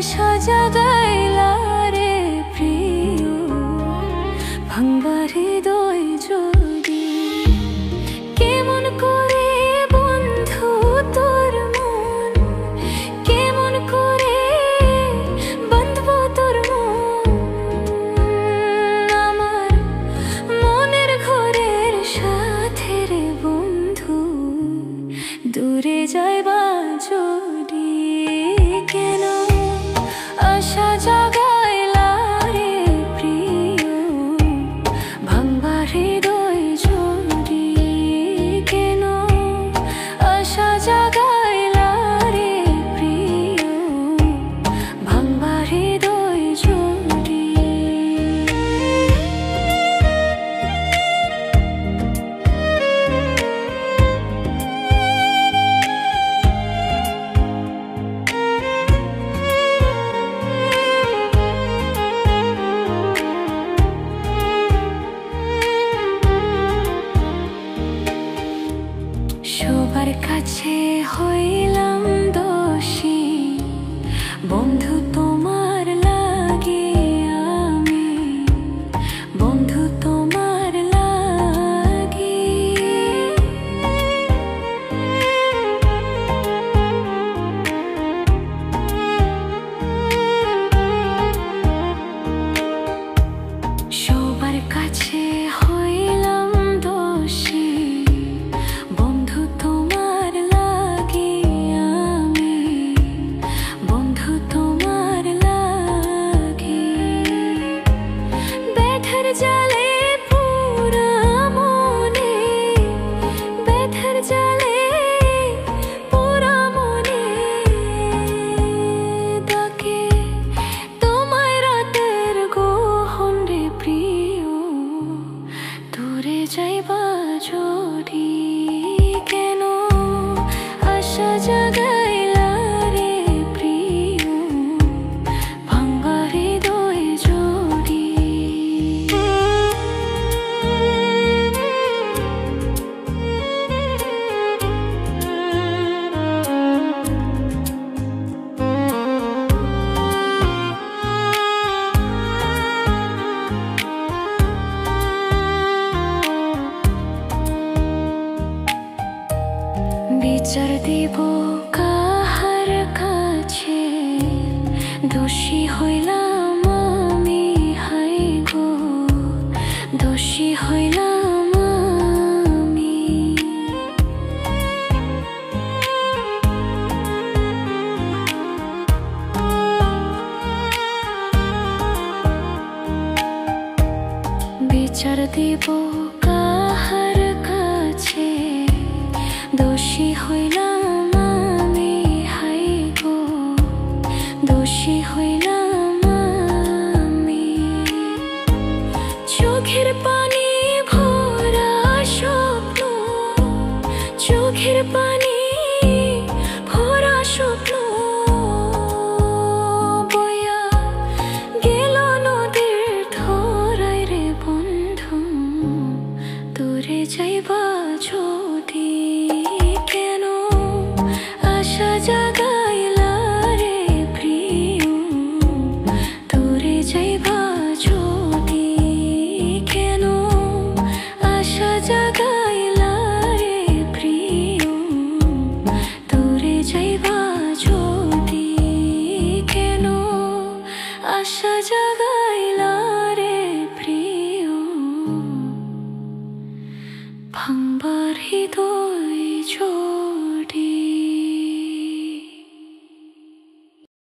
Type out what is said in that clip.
আশা জাগাইলা রে প্রিয়, ভাঙা হৃদয় যদি কেমন করে বন্ধু তোর মন, কেমন করে বাঁধবো তোর মন। আমার মনের ঘরের সাথে রে বন্ধু, দূরে যাইবা যদি কেন আশা জাগাইলা রে প্রিয়, ভাঙা হৃদয় যদি কেন আশা জাগাইলা রে প্রিয়, ভাঙা হৃদয় যদি। সবার কাছে হইলাম দোষী বন্ধু তোমার লাগে আমি, বন্ধু তোমার লাগে। সবার কাছে হইলাম দোষী বন্ধু তোমার লাগে আমি, বন্ধু তোমার লাগে। ব্যথার জালে পুরা মনে, ব্যথার জালে পুরা মনে ডাকে তোমায় রাতের গোহন রে প্রিয়, দূরে যাইবা যদি কেন আশা জাগাইলা রে প্রিয়, ভাঙা হৃদয় যদি। বিচার দিব কাহার কাছে, দোষী হইলাম আমি হাই গো, দোষী হইলাম আমি। বিচার দিব কাহার কাছে, দোষী হইলাম আমি হাই গো, দোষী হইলাম আমি। চোখের পানি ভরা স্বপ্ন, চোখের পানি